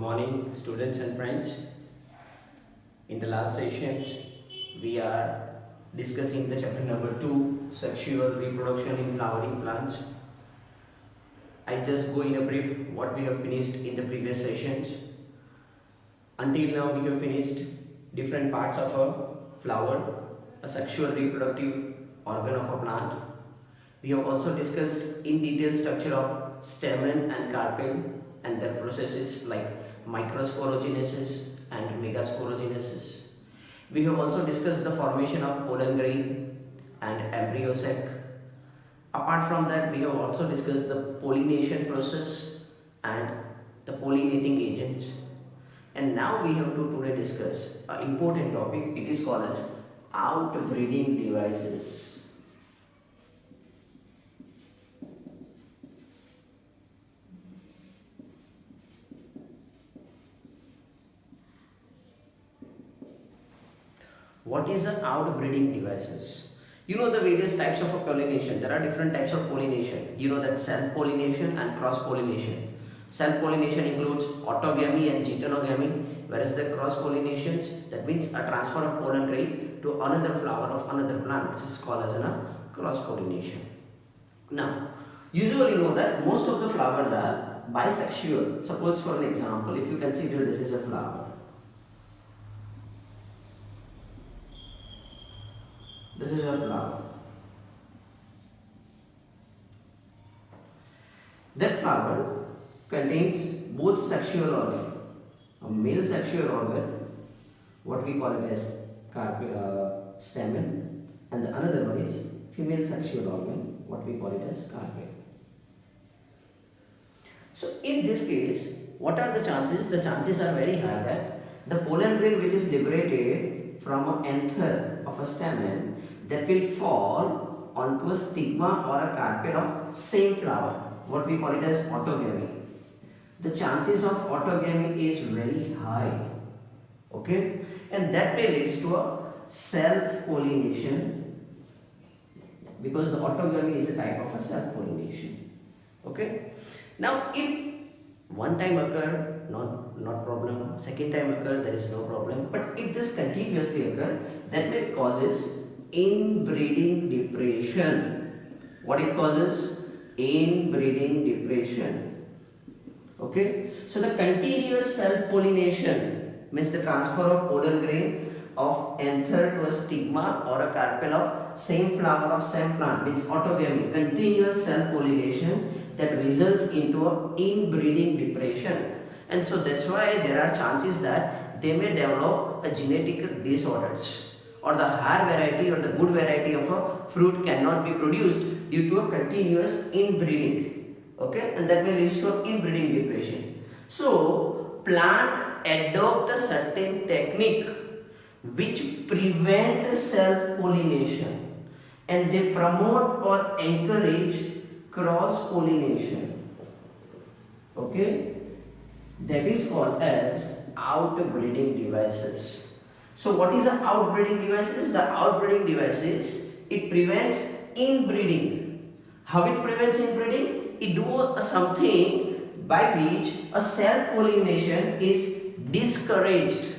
morning, students and friends. In the last sessions, we are discussing the chapter number 2, sexual reproduction in flowering plants. I just go in a brief what we have finished in the previous sessions. Until now, we have finished different parts of a flower, a sexual reproductive organ of a plant. We have also discussed in detail structure of stamen and carpel and their processes like microsporogenesis and megasporogenesis. We have also discussed the formation of pollen grain and embryo sac. Apart from that, we have also discussed the pollination process and the pollinating agents. And now we have to today discuss an important topic. It is called as outbreeding devices. What is the outbreeding devices? You know the various types of pollination. There are different types of pollination. You know that self-pollination and cross-pollination. Self-pollination includes autogamy and geitonogamy, whereas the cross-pollinations, that means a transfer of pollen grain to another flower of another plant. This is called as a cross-pollination. Now, usually know that most of the flowers are bisexual. Suppose for an example, if you consider this is a flower. This is a flower. That flower contains both sexual organ, a male sexual organ, what we call it as stamen, and the another one is female sexual organ, what we call it as carpel. So in this case, what are the chances? The chances are very high that the pollen grain which is liberated from an anther of a stamen that will fall onto a stigma or a carpel of same flower, what we call it as autogamy. The chances of autogamy is very high, okay, and that may lead to a self-pollination, because the autogamy is a type of a self-pollination, okay. Now if one time occur, not problem, second time occur, there is no problem, but if this continuously occur, that may causes inbreeding depression. What it causes? Inbreeding depression. Okay, so the continuous self-pollination means the transfer of pollen grain of anther to a stigma or a carpel of same flower of same plant means autogamy, continuous self-pollination that results into a inbreeding depression, and so that's why there are chances that they may develop a genetic disorders, or the higher variety or the good variety of a fruit cannot be produced due to a continuous inbreeding, okay, and that may lead to inbreeding depression. So plant adopt a certain technique which prevent self-pollination and they promote or encourage cross-pollination, okay, that is called as outbreeding devices. So what is the outbreeding devices? The outbreeding devices, it prevents inbreeding. How it prevents inbreeding? It do something by which a self-pollination is discouraged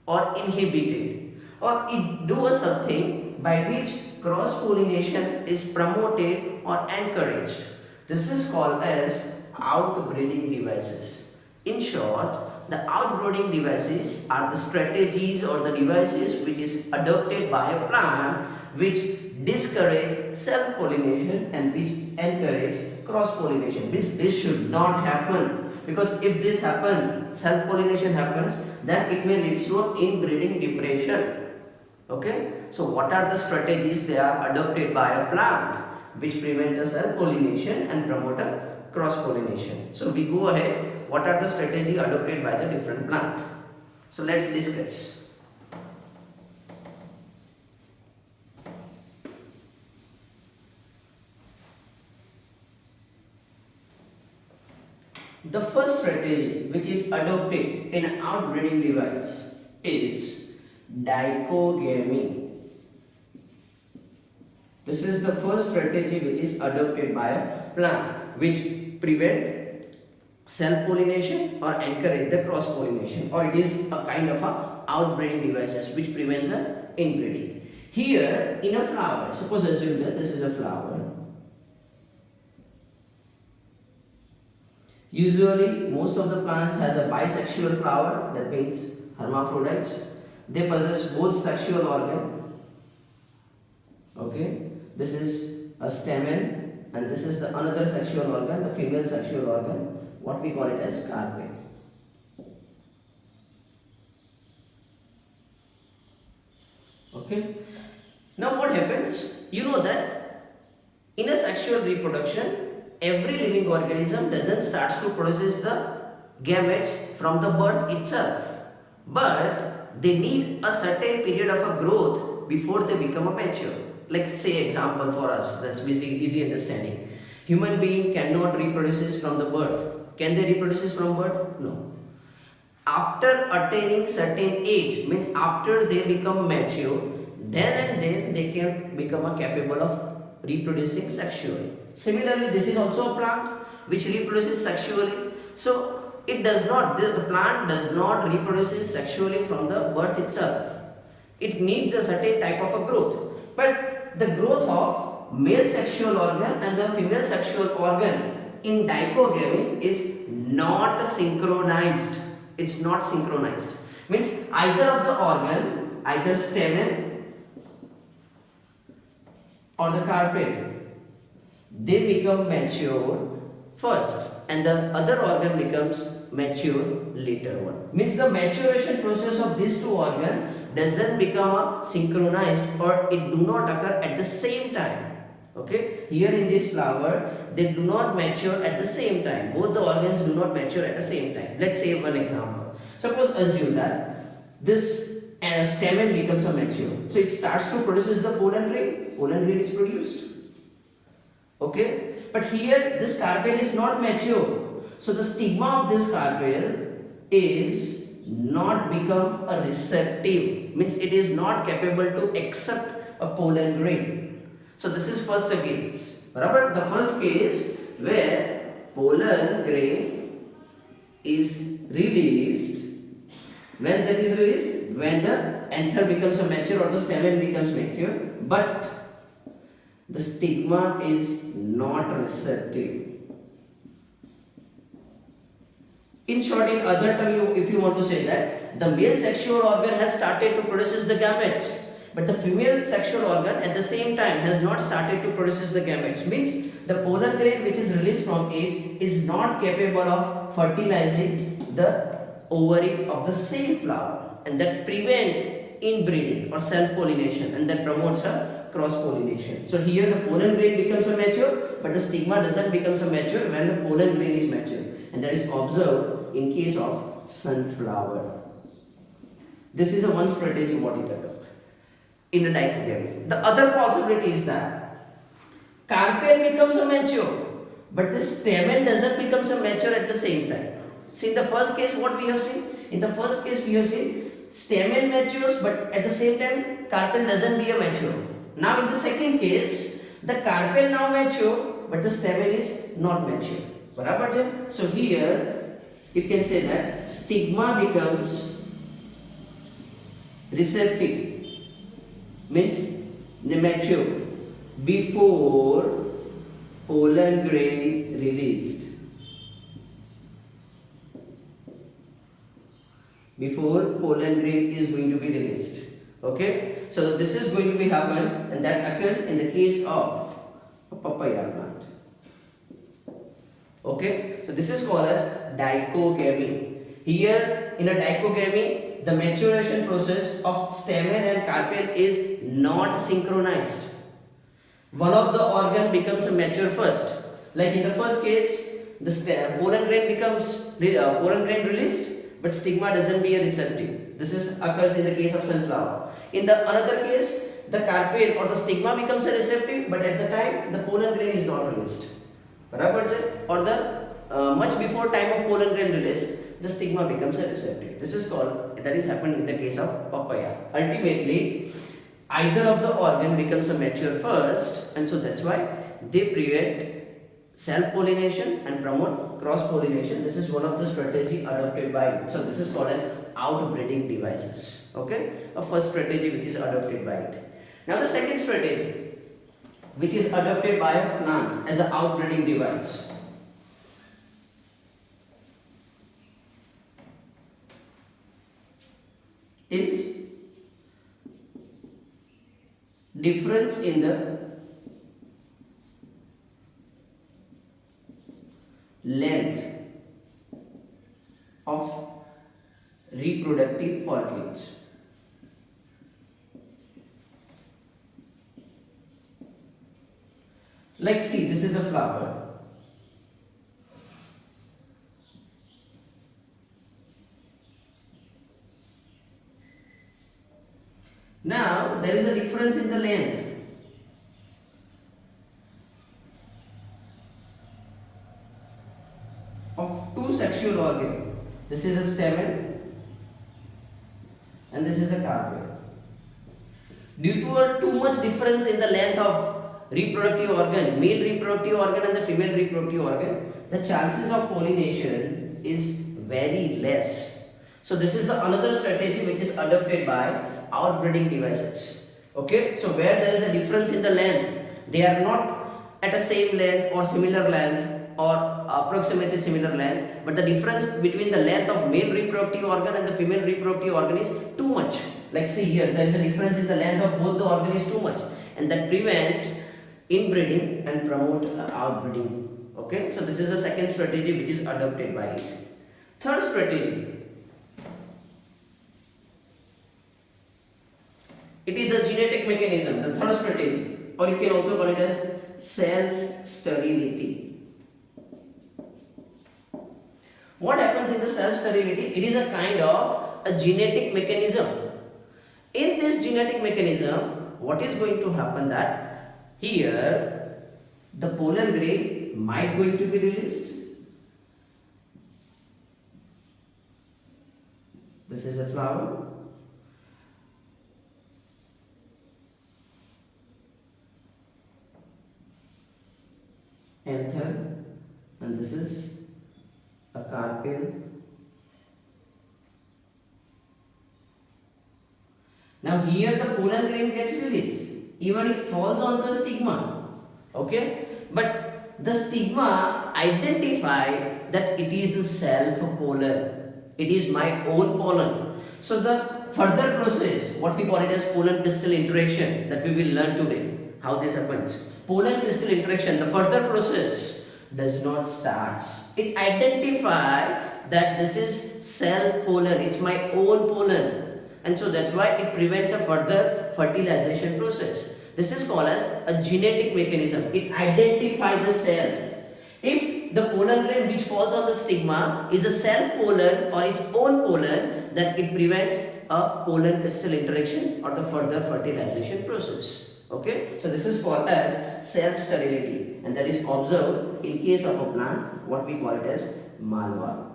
or inhibited, or it do something by which cross-pollination is promoted or encouraged. This is called as outbreeding devices. In short, the outbreeding devices are the strategies or the devices which is adopted by a plant which discourage self-pollination and which encourage cross-pollination. This should not happen, because if this happens, self-pollination happens, then it may lead to inbreeding depression. Okay, so what are the strategies they are adopted by a plant which prevent the self-pollination and promote a cross-pollination? So we go ahead. What are the strategies adopted by the different plant? So let's discuss. The first strategy which is adopted in an outbreeding device is dichogamy. This is the first strategy which is adopted by a plant which prevent self pollination or encourage the cross pollination, or it is a kind of a outbreeding devices which prevents a inbreeding. Here in a flower, suppose assume that this is a flower. Usually most of the plants has a bisexual flower, that means hermaphrodites. They possess both sexual organ. Okay, this is a stamen and this is the another sexual organ, the female sexual organ, what we call it as carpel. Okay, now what happens? You know that in a sexual reproduction, every living organism doesn't start to produce the gametes from the birth itself, but they need a certain period of a growth before they become a mature. Like say example for us, that's easy understanding. Human being cannot reproduce from the birth. Can they reproduce from birth? No. After attaining certain age, means after they become mature, then and then they can become capable of reproducing sexually. Similarly, this is also a plant which reproduces sexually. So it does not, the plant does not reproduce sexually from the birth itself. It needs a certain type of a growth. But the growth of male sexual organ and the female sexual organ in dichogamy is not synchronized. It's not synchronized. Means either of the organ, either stamen or the carpel, they become mature first and the other organ becomes mature later on. Means the maturation process of these two organs doesn't become synchronized, or it do not occur at the same time. Okay, here in this flower they do not mature at the same time. Both the organs do not mature at the same time. Let's say one example. Suppose assume that this stamen becomes a mature. So it starts to produce the pollen grain. Pollen grain is produced. Okay, but here this carpel is not mature. So the stigma of this carpel is not become a receptive, means it is not capable to accept a pollen grain. So this is first case. But the first case where pollen grain is released, when that is released, when the anther becomes a mature or the stamen becomes mature, but the stigma is not receptive. In short, in other term, if you want to say that the male sexual organ has started to produce the gametes, but the female sexual organ at the same time has not started to produce the gametes, means the pollen grain which is released from it is not capable of fertilizing the ovary of the same flower, and that prevent inbreeding or self-pollination, and that promotes a cross-pollination. So here the pollen grain becomes a mature, but the stigma doesn't become a mature when the pollen grain is mature, and that is observed in case of sunflower. This is a one strategy what it adopts in the dichogamy. The other possibility is that carpel becomes a mature, but the stamen doesn't become a mature at the same time. See, in the first case what we have seen? In the first case we have seen stamen matures, but at the same time carpel doesn't be a mature. Now in the second case, the carpel now mature, but the stamen is not mature. Barabar? So here you can say that stigma becomes receptive, means mature before pollen grain released. Before pollen grain is going to be released. Okay, so this is going to be happen, and that occurs in the case of a papaya plant. Okay, so this is called as dichogamy. Here in a dichogamy, the maturation process of stamen and carpel is not synchronized. One of the organ becomes a mature first. Like in the first case, the pollen grain becomes pollen grain released, but stigma doesn't be a receptive. This is occurs in the case of sunflower. In the another case, the carpel or the stigma becomes a receptive, but at the time the pollen grain is not released. Or the much before time of pollen grain release, the stigma becomes a receptive. This is called, that is happened in the case of papaya. Ultimately, either of the organ becomes a mature first, and so that's why they prevent self-pollination and promote cross-pollination. This is one of the strategy adopted by it. So this is called as outbreeding devices. Okay, a first strategy which is adopted by it. Now the second strategy which is adopted by a plant as an outbreeding device is difference in the length of reproductive organs. Like see, this is a flower. Now there is a difference in the length of two sexual organs. This is a stamen and this is a carpel. Due to a too much difference in the length of reproductive organ, male reproductive organ and the female reproductive organ, the chances of pollination is very less. So this is the another strategy which is adopted by outbreeding devices. Okay, so where there is a difference in the length, they are not at a same length or similar length or approximately similar length, but the difference between the length of male reproductive organ and the female reproductive organ is too much. Like see here, there is a difference in the length of both the organ is too much, and that prevent inbreeding and promote outbreeding. Okay, so this is the second strategy which is adopted by it. Third strategy, it is a genetic mechanism. The third strategy, or you can also call it as self-sterility. What happens in the self-sterility? It is a kind of a genetic mechanism. In this genetic mechanism, what is going to happen that here the pollen grain might going to be released. This is a flower. Anther, and this is a carpel. Now here the pollen grain gets released. Even it falls on the stigma. Okay, but the stigma identify that it is a self pollen. It is my own pollen. So the further process, what we call it as pollen pistil interaction, that we will learn today how this happens. Pollen pistil interaction, the further process does not start. It identify that this is self pollen. It's my own pollen. And so that's why it prevents a further fertilization process. This is called as a genetic mechanism. It identifies the self. If the pollen grain which falls on the stigma is a self pollen or its own pollen, then it prevents a pollen pistil interaction or the further fertilization process. Okay, so this is called as self-sterility, and that is observed in case of a plant, what we call it as malva.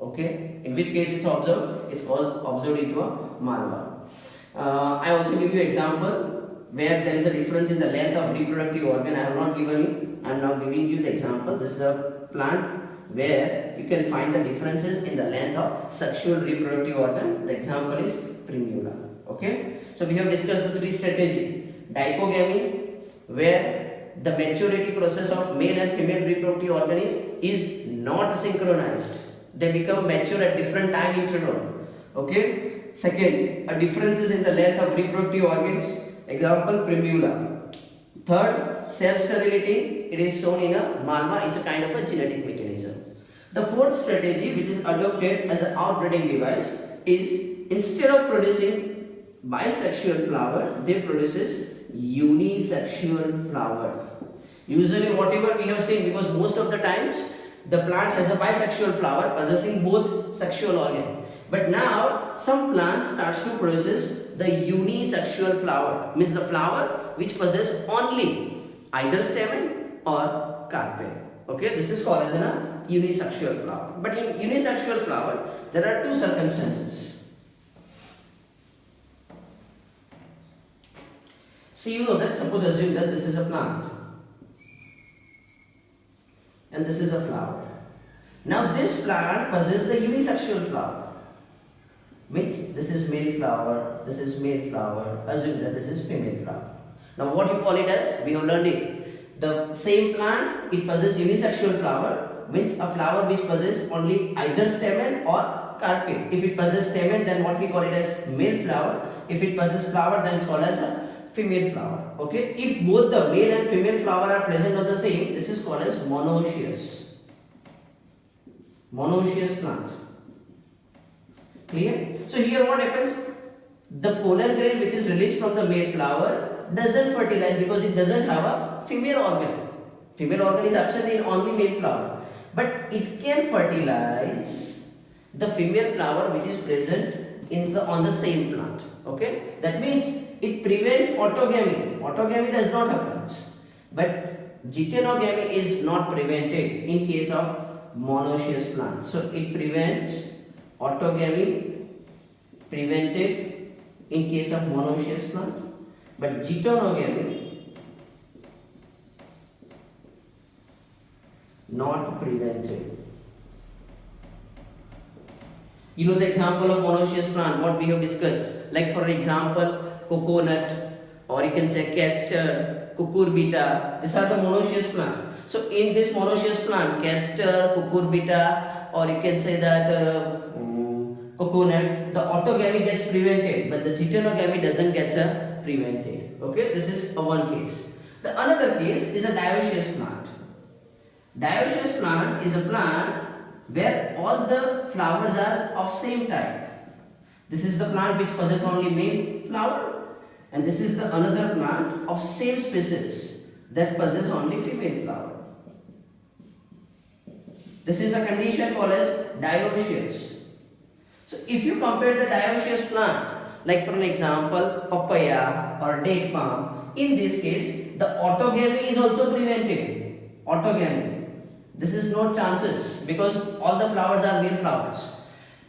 Okay, in which case it's observed? It's observed into a malva. I also give you example where there is a difference in the length of reproductive organ. I have not given you. I am now giving you the example. This is a plant where you can find the differences in the length of sexual reproductive organ. The example is primula. Okay, so we have discussed the three strategies. Dipogamy, where the maturity process of male and female reproductive organ is not synchronized. They become mature at different time interval. Okay. Second, a differences in the length of reproductive organs. Example, primula. Third, self-sterility. It is shown in a malva. It's a kind of a genetic mechanism. The fourth strategy, which is adopted as an outbreeding device, is instead of producing bisexual flower, they produces unisexual flower. Usually whatever we have seen, because most of the times the plant has a bisexual flower possessing both sexual organ. But now some plants starts to produce the unisexual flower, means the flower which possess only either stamen or carpel. Okay, this is called as a unisexual flower. But in unisexual flower, there are two circumstances. See, you know that, suppose assume that this is a plant. and this is a flower. Now this plant possesses the unisexual flower. Means this is male flower, this is male flower, assume that this is female flower. Now what you call it as? We have learned it. The same plant, it possesses unisexual flower, means a flower which possesses only either stamen or carpel. If it possesses stamen, then what we call it as male flower. If it possesses flower, then it's called as a female flower. Okay. If both the male and female flower are present on the same, this is called as monoecious. Monoecious plant. Clear? So here what happens? The pollen grain which is released from the male flower doesn't fertilize because it doesn't have a female organ. Female organ is absent in only male flower, but it can fertilize the female flower which is present in the on the same plant. Okay, that means it prevents autogamy. Autogamy does not happen, but geitonogamy is not prevented in case of monoecious plant. So it prevents autogamy, prevented in case of monoecious plant, but geitonogamy not prevented. You know the example of monoecious plant, what we have discussed, like for example coconut, or you can say castor, cucurbita. These are the monoecious plant. So in this monoecious plant, castor, cucurbita, or you can say that coconut, the autogamy gets prevented, but the geitonogamy doesn't get prevented. Okay, this is one case. The another case is a dioecious plant. Dioecious plant is a plant where all the flowers are of same type. This is the plant which possesses only male flower, and this is the another plant of same species that possesses only female flower. This is a condition called as dioecious. So if you compare the dioecious plant, like for an example papaya or date palm, in this case the autogamy is also prevented. Autogamy. This is no chances because all the flowers are male flowers,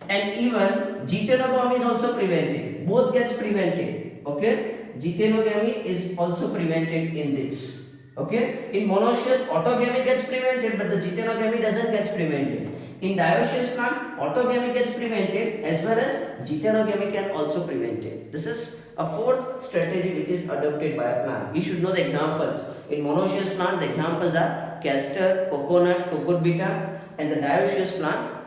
and even geitonogamy is also prevented. Both gets prevented. Okay, geitonogamy is also prevented in this. Okay, in monoecious autogamy gets prevented, but the geitonogamy doesn't get prevented. In dioecious plant, autogamy gets prevented as well as geitonogamy can also prevent it. This is a fourth strategy which is adopted by a plant. You should know the examples. In monoecious plant, the examples are castor, coconut, cucurbita, and the dioecious plant,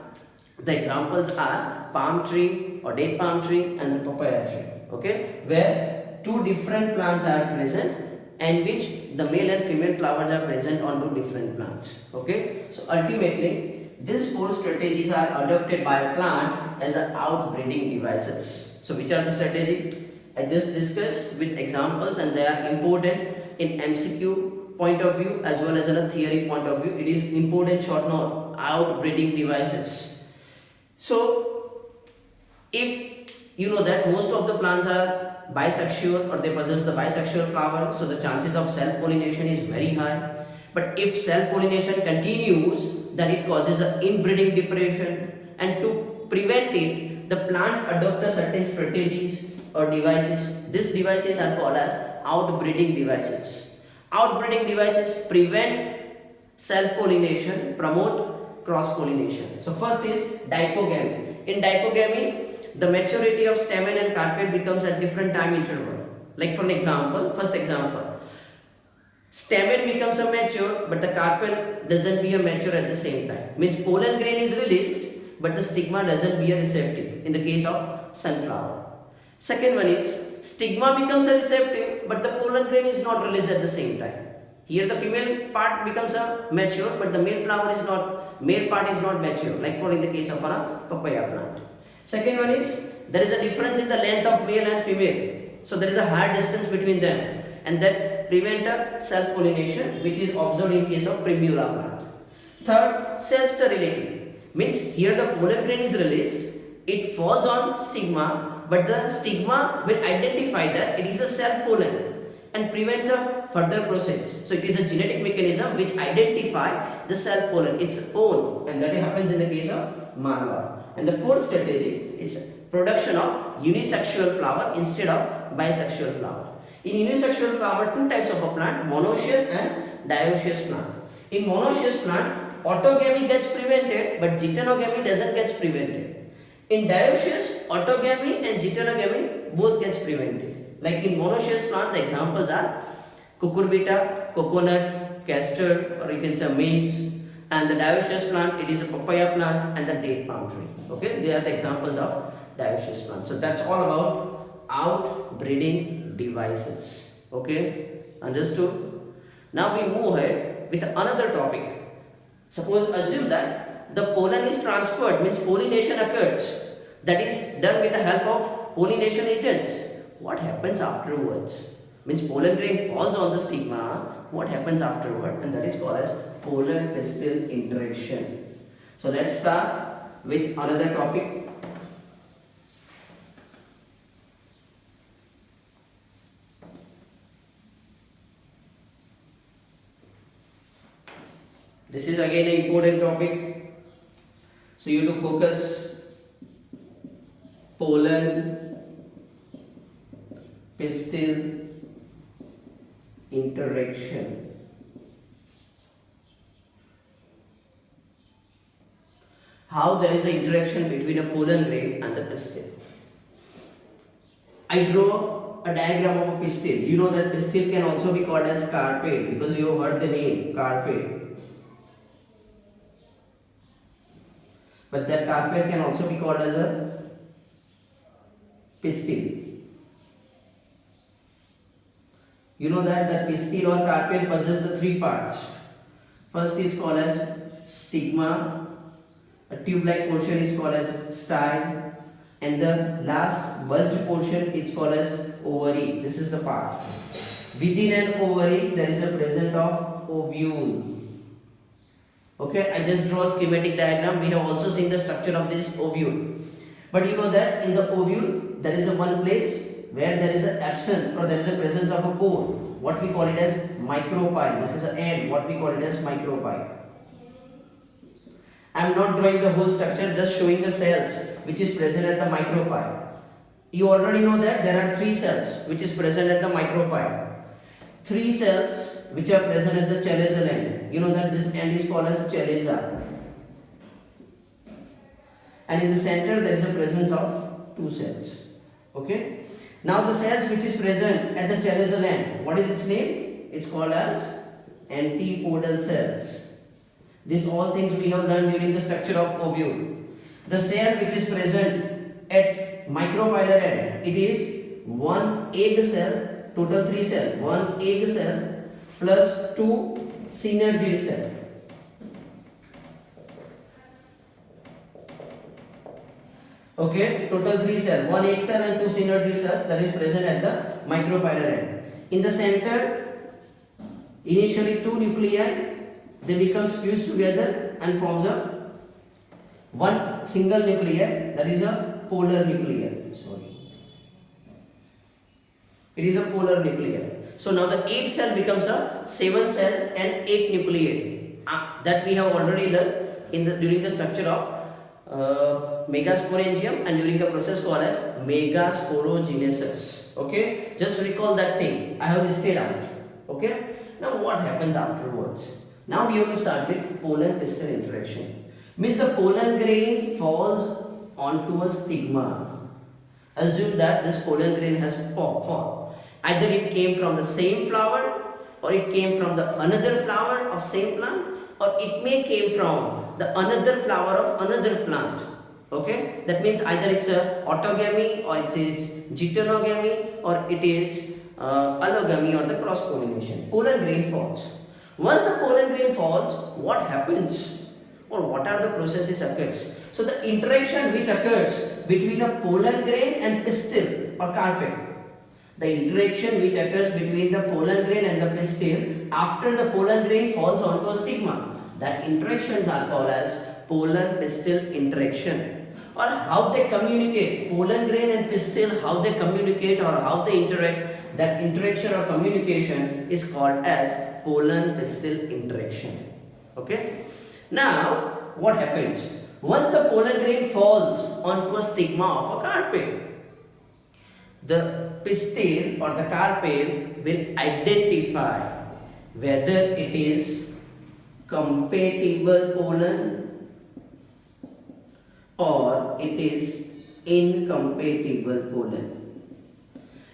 the examples are palm tree or date palm tree and the papaya tree. Okay, where two different plants are present and which the male and female flowers are present on two different plants. Okay, so ultimately these four strategies are adopted by a plant as an outbreeding devices. So which are the strategy? I just discussed with examples, and they are important in MCQ point of view as well as in a theory point of view. It is important short note, outbreeding devices. So if you know that most of the plants are bisexual or they possess the bisexual flower, so the chances of self-pollination is very high. But if self-pollination continues, then it causes an inbreeding depression, and to prevent it, the plant adopts certain strategies or devices. These devices are called as outbreeding devices. Outbreeding devices prevent self-pollination, promote cross-pollination. So first is dipogamy. In dipogamy, the maturity of stamen and carpel becomes at different time interval. Like for an example, first example, stamen becomes a mature, but the carpel doesn't be a mature at the same time. Means pollen grain is released, but the stigma doesn't be a receptive in the case of sunflower. Second one is stigma becomes a receptive, but the pollen grain is not released at the same time. Here the female part becomes a mature, but the male part is not mature, like for in the case of a papaya plant. Second one is there is a difference in the length of male and female, so there is a high distance between them, and that prevent a self-pollination, which is observed in case of primula plant. Third, self-sterility, means here the pollen grain is released, it falls on stigma, but the stigma will identify that it is a self-pollen and prevents a further process. So it is a genetic mechanism which identifies the self-pollen, its own, and that happens in the case of malva. And the fourth strategy is production of unisexual flower instead of bisexual flower. In unisexual flower, two types of a plant, monoecious and dioecious plant. In monoecious plant, autogamy gets prevented, but geitonogamy doesn't get prevented. In dioecious, autogamy and geitonogamy both gets prevented. Like in monoecious plant, the examples are cucurbita, coconut, castor, or you can say maize. And the dioecious plant, it is a papaya plant and the date palm tree. Okay, they are the examples of dioecious plant. So that's all about outbreeding devices. Okay, understood? Now we move ahead with another topic. Suppose assume that the pollen is transferred, means pollination occurs, that is done with the help of pollination agents. What happens afterwards? Means pollen grain falls on the stigma. What happens afterward? And that is called as pollen pistil interaction. So let's start with another topic. This is again an important topic. So you have to focus. Pollen pistil interaction. How there is an interaction between a pollen grain and the pistil. I draw a diagram of a pistil. You know that pistil can also be called as carpel because you have heard the name carpel. But that carpel can also be called as a pistil. You know that the pistil or carpel possess the three parts. First is called as stigma, a tube-like portion is called as style, and the last bulge portion is called as ovary. This is the part. Within an ovary there is a presence of ovule. Okay, I just draw a schematic diagram. We have also seen the structure of this ovule. But you know that in the ovule there is a one place where there is an absence or there is a presence of a pore. What we call it as micropyle. This is an end. What we call it as micropyle. I am not drawing the whole structure, just showing the cells which is present at the micropyle. You already know that there are three cells which is present at the micropyle. Three cells which are present at the chalazal end. You know that this end is called as chalaza. And in the center there is a presence of two cells. Okay. Now the cells which is present at the chalazal end, what is its name? It's called as antipodal cells. These all things we have learned during the structure of ovule. The cell which is present at micropylar end, it is one egg cell, total three cells, one egg cell plus two synergid cells. Okay, total three cells, one egg cell and two synergid cells that is present at the micropylar end. In the center, initially two nuclei, they becomes fused together and forms a one single nucleus, that is a polar nucleus. Sorry, it is a polar nucleus. So now the 8 cell becomes a 7 cell and 8 nucleate. That we have already learned in the during the structure of megasporangium and during a process called as megasporogenesis. Okay, just recall that thing I have listed out. Okay, now what happens afterwards? Now we have to start with pollen pistil interaction. Means the pollen grain falls onto a stigma. Assume that this pollen grain has fallen. Either it came from the same flower or it came from the another flower of same plant, or it may came from the another flower of another plant. Okay, that means either it's a autogamy or it is geitonogamy or it is allogamy or the cross pollination. Pollen grain falls. Once the pollen grain falls, what happens or what are the processes occurs? So the interaction which occurs between a pollen grain and pistil or carpel, the interaction which occurs between the pollen grain and the pistil after the pollen grain falls onto a stigma, that interactions are called as pollen pistil interaction. Or how they communicate, pollen grain and pistil, how they communicate or how they interact, that interaction or communication is called as pollen pistil interaction. Okay. Now what happens? Once the pollen grain falls onto a stigma of a carpel, the pistil or the carpel will identify whether it is compatible pollen or it is incompatible pollen.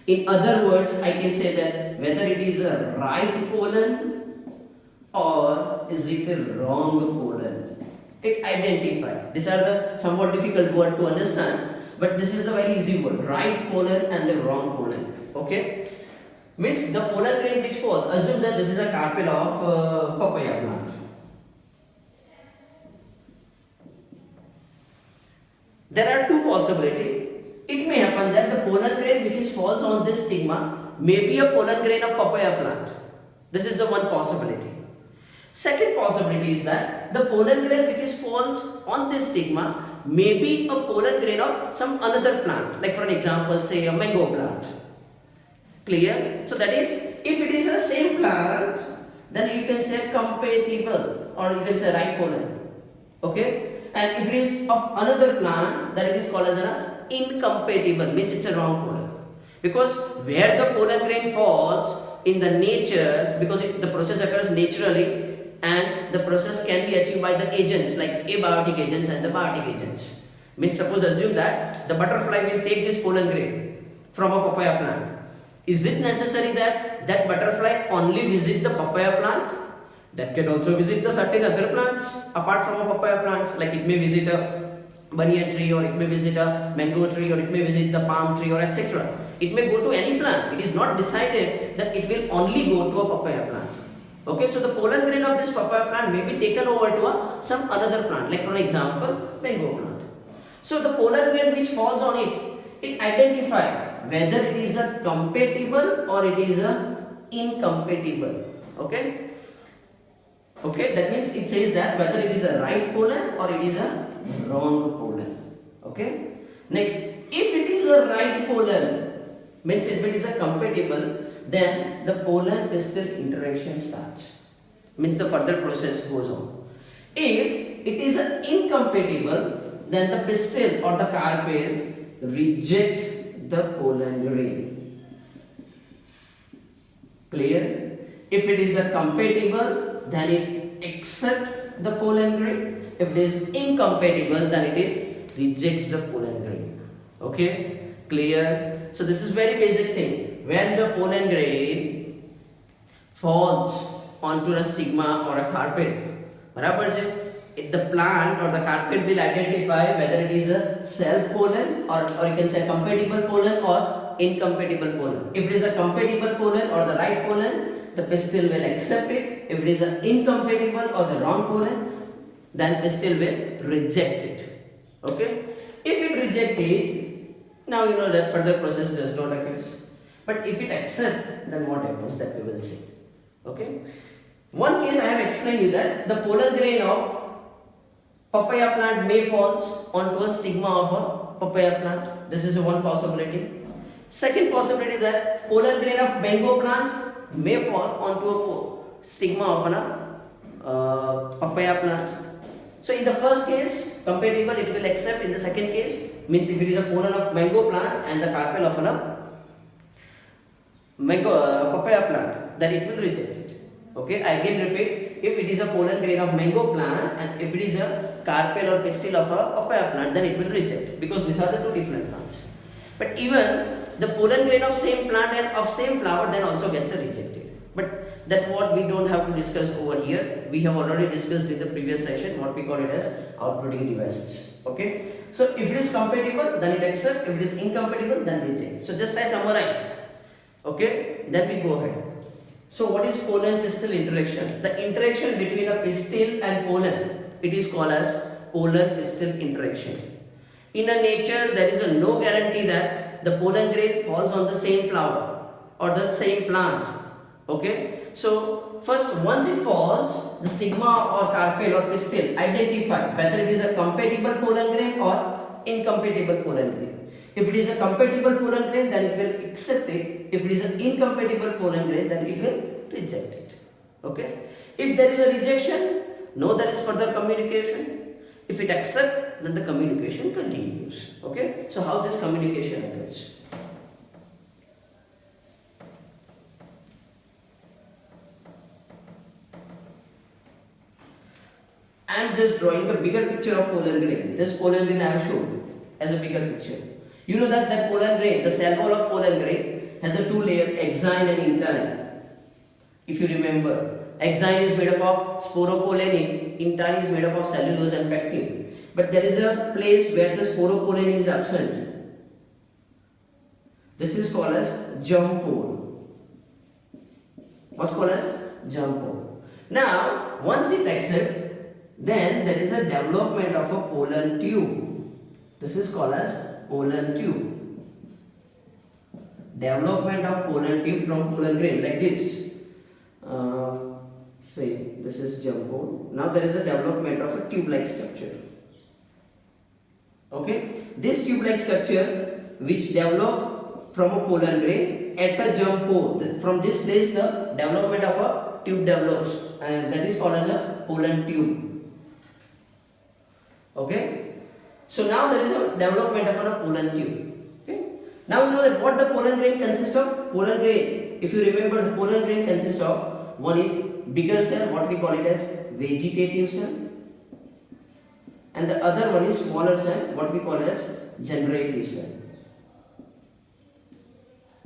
In other words, I can say that whether it is a right pollen or is it a wrong pollen. It identifies. These are the somewhat difficult word to understand, but this is the very easy word. Right pollen and the wrong pollen. Okay? Means the pollen grain which falls. Assume that this is a carpel of papaya plant. There are two possibilities. It may happen that the pollen grain which is falls on this stigma may be a pollen grain of papaya plant. This is the one possibility. Second possibility is that the pollen grain which is falls on this stigma may be a pollen grain of some another plant. Like for an example, say a mango plant. Clear? So that is, if it is the same plant, then you can say compatible or you can say right pollen. Okay? And if it is of another plant, then it is called as an incompatible, means it's a wrong pollen. Because where the pollen grain falls in the nature, because the process occurs naturally and the process can be achieved by the agents like abiotic agents and the biotic agents. Means suppose assume that the butterfly will take this pollen grain from a papaya plant. Is it necessary that that butterfly only visit the papaya plant? That can also visit the certain other plants apart from a papaya plants, like it may visit a banyan tree or it may visit a mango tree or it may visit the palm tree or etc. It may go to any plant. It is not decided that it will only go to a papaya plant. Okay, so the pollen grain of this papaya plant may be taken over to some another plant, like for example mango plant. So the pollen grain which falls on it identifies whether it is a compatible or it is a incompatible. Okay. Okay, that means it says that whether it is a right pollen or it is a wrong pollen. Okay. Next, if it is a right pollen, means if it is a compatible, then the pollen pistil interaction starts. Means the further process goes on. If it is a incompatible, then the pistil or the carpel reject the pollen grain. Clear? If it is a compatible, then it accepts the pollen grain. If it is incompatible, then it is rejects the pollen grain. Okay, clear? So this is very basic thing. When the pollen grain falls onto a stigma or a carpel, बराबर है? The plant or the carpel will identify whether it is a self pollen or you can say compatible pollen or incompatible pollen. If it is a compatible pollen or the right pollen, the pistil will accept it. If it is an incompatible or the wrong pollen, then pistil will reject it. Okay? If it rejects it, now you know that further process does not occur. But if it accepts, then what happens, that we will see. Okay? One case I have explained you that the pollen grain of papaya plant may falls onto a stigma of a papaya plant. This is one possibility. Second possibility that pollen grain of mango plant may fall onto a stigma of a papaya plant. So in the first case, compatible, it will accept. In the second case, means if it is a pollen of mango plant and the carpel of a mango papaya plant, then it will reject it. Okay, I again repeat, if it is a pollen grain of mango plant and if it is a carpel or pistil of a papaya plant, then it will reject, because these are the two different plants. But even the pollen grain of same plant and of same flower then also gets rejected. But that what we don't have to discuss over here. We have already discussed in the previous session what we call it as outbreeding devices. Okay. So if it is compatible, then it accept. If it is incompatible, then reject. So just I summarize. Okay. Then we go ahead. So what is pollen pistil interaction? The interaction between a pistil and pollen, it is called as pollen pistil interaction. In a nature, there is a no guarantee that the pollen grain falls on the same flower or the same plant. Okay. So first, once it falls, the stigma or carpel or pistil identify whether it is a compatible pollen grain or incompatible pollen grain. If it is a compatible pollen grain, then it will accept it. If it is an incompatible pollen grain, then it will reject it. Okay. If there is a rejection, no, there is further communication. If it accepts, then the communication continues. Okay. So how this communication occurs? I am just drawing a bigger picture of pollen grain. This pollen grain I have shown as a bigger picture. You know that pollen grain, the cell wall of pollen grain has a two layer, exine and intine. If you remember, exine is made up of sporopollenin, intine is made up of cellulose and pectin. But there is a place where the sporopollenin is absent. This is called as germ pole. What's called as germ pole. Now, once it accepts, then there is a development of a pollen tube. This is called as pollen tube. Development of pollen tube from pollen grain like this. Say this is germ pole. Now there is a development of a tube-like structure. Okay, this tube-like structure which develop from a pollen grain at a germ pole. From this place, the development of a tube develops, and that is called as a pollen tube. Okay, so now there is a development of a pollen tube. Okay, now you know that what the pollen grain consists of. Pollen grain, if you remember, the pollen grain consists of, one is bigger cell, what we call it as vegetative cell, and the other one is smaller cell, what we call it as generative cell.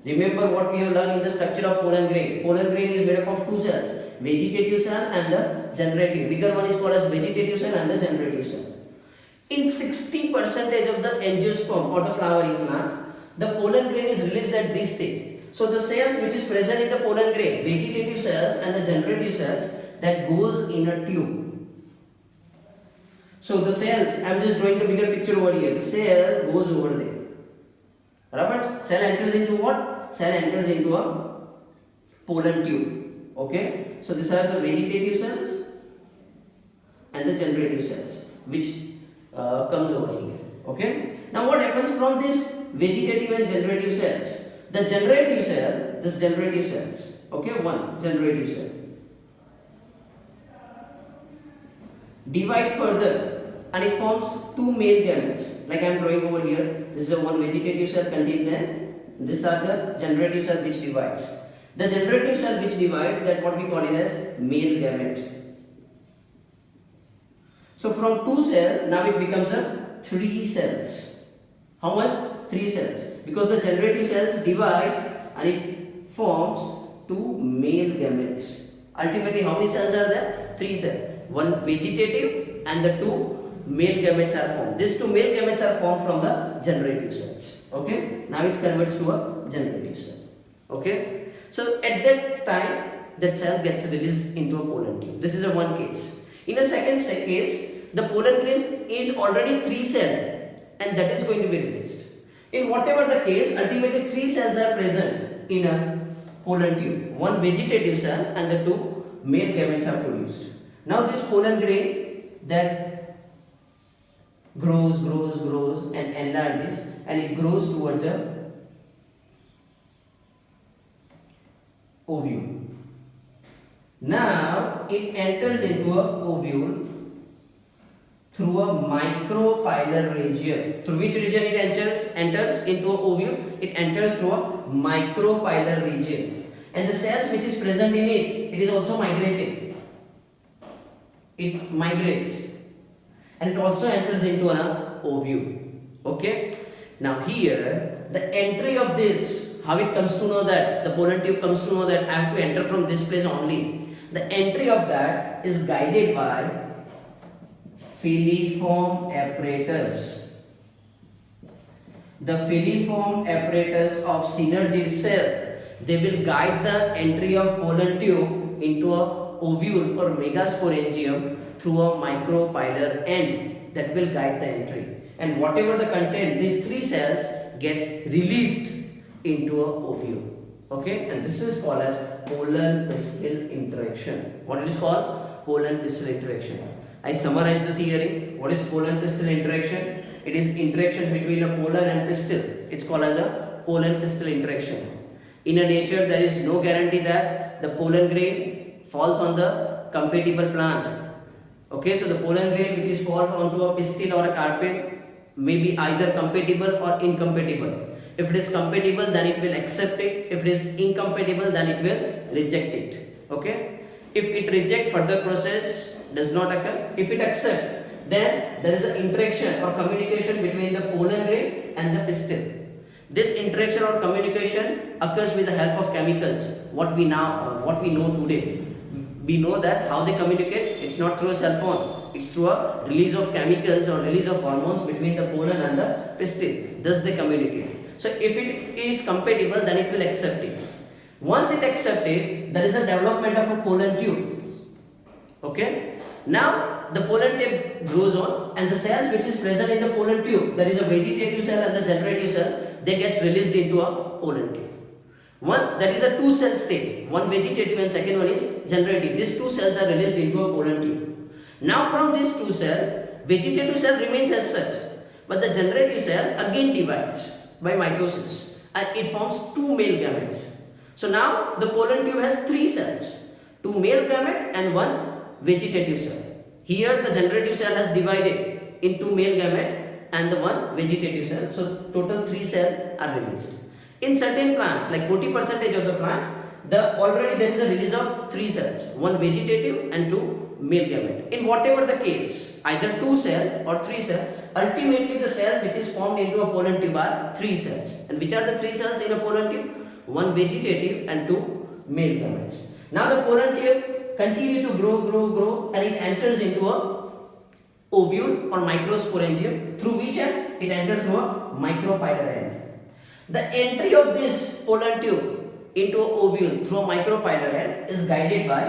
Remember what we have learned in the structure of pollen grain. Pollen grain is made up of two cells, vegetative cell and the generative. Bigger one is called as vegetative cell and the generative cell. In 60% of the angiosperm or the flowering plant, the pollen grain is released at this stage. So the cells which is present in the pollen grain, vegetative cells and the generative cells, that goes in a tube. So the cells, I am just drawing the bigger picture over here. The cell goes over there. Robert, cell enters into what? Cell enters into a pollen tube. Okay. So these are the vegetative cells and the generative cells which comes over here. Okay. Now what happens from this vegetative and generative cells? The generative cell, this generative cells. Okay, one generative cell. Divide further and it forms two male gametes. Like I am drawing over here. This is a one vegetative cell contains an. These are the generative cell which divides. The generative cell which divides, that what we call it as male gamete. So from two cells, now it becomes a three cells. How much? Three cells. Because the generative cells divides and it forms two male gametes. Ultimately, how many cells are there? Three cells. One vegetative and the two male gametes are formed. These two male gametes are formed from the generative cells. Okay. Now it converts to a generative cell. Okay. So at that time, that cell gets released into a pollen tube. This is a one case. In a second case, the pollen grain is already three cell and that is going to be released. In whatever the case, ultimately three cells are present in a pollen tube. One vegetative cell and the two male gametes are produced. Now this pollen grain that grows and enlarges and it grows towards a ovule. Now it enters into a ovule through a micropylar region. Through which region it enters into a ovule? It enters through a micropylar region. And the cells which is present in it, it is also migrating. It migrates. And it also enters into an ovule. Okay. Now here, the entry of this, how it comes to know that, the pollen tube comes to know that I have to enter from this place only. The entry of that is guided by filiform apparatus. The filiform apparatus of synergid cell, they will guide the entry of pollen tube into a ovule or megasporangium through a micropylar end that will guide the entry. And whatever the content, these three cells gets released into a ovule. Okay, and this is called as pollen pistil interaction. What it is called? Pollen pistil interaction. I summarize the theory. What is pollen pistil interaction? It is interaction between a pollen and pistil. It's called as a pollen pistil interaction. In a nature, there is no guarantee that the pollen grain falls on the compatible plant. Okay, so the pollen grain which is falls onto a pistil or a carpet may be either compatible or incompatible. If it is compatible, then it will accept it. If it is incompatible, then it will reject it. Okay. If it reject, further process does not occur. If it accept, then there is an interaction or communication between the pollen grain and the pistil. This interaction or communication occurs with the help of chemicals. What we know today. We know that how they communicate. It's not through a cell phone. It's through a release of chemicals or release of hormones between the pollen and the pistil. Thus they communicate. So if it is compatible, then it will accept it. Once it accepts it, there is a development of a pollen tube. Okay. Now the pollen tube grows on, and the cells which is present in the pollen tube, that is a vegetative cell and the generative cells, they gets released into a pollen tube. One, that is a two cell state, one vegetative and second one is generative. These two cells are released into a pollen tube. Now from this two cell, vegetative cell remains as such, but the generative cell again divides by mitosis and it forms two male gametes. So now the pollen tube has three cells, two male gamete and one vegetative cell. Here the generative cell has divided into male gamete and the one vegetative cell. So total three cells are released. In certain plants, like 40% of the plant, already there is a release of three cells, one vegetative and two male gamete. In whatever the case, either two cell or three cell, ultimately the cell which is formed into a pollen tube are three cells. And which are the three cells in a pollen tube? One vegetative and two male gametes. Now the pollen tube continue to grow and it enters into a ovule or microsporangium, through which end it enters through a micropylar end. The entry of this pollen tube into an ovule through a micropylar end is guided by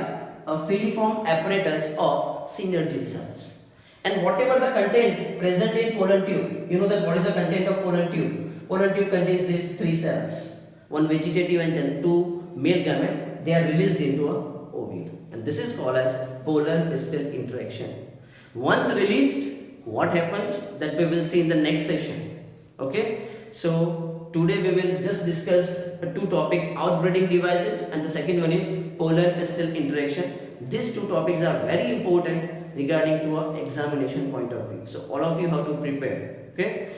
a filiform apparatus of synergy cells. And whatever the content present in pollen tube, you know that what is the content of pollen tube? Pollen tube contains these three cells, one vegetative and two male gamete. They are released into a ovule, and this is called as pollen pistil interaction. Once released, what happens, that we will see in the next session. Okay, so today we will just discuss two topics, outbreeding devices, and the second one is pollen pistil interaction. These two topics are very important regarding to an examination point of view. So all of you have to prepare. Okay,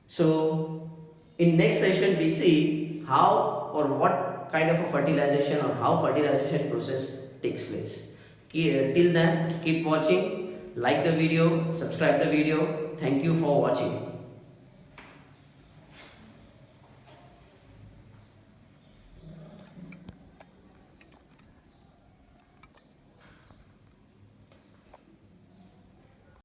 so in next session we see how or what kind of a fertilization or how fertilization process takes place. Till then, keep watching, like the video, subscribe the video. Thank you for watching.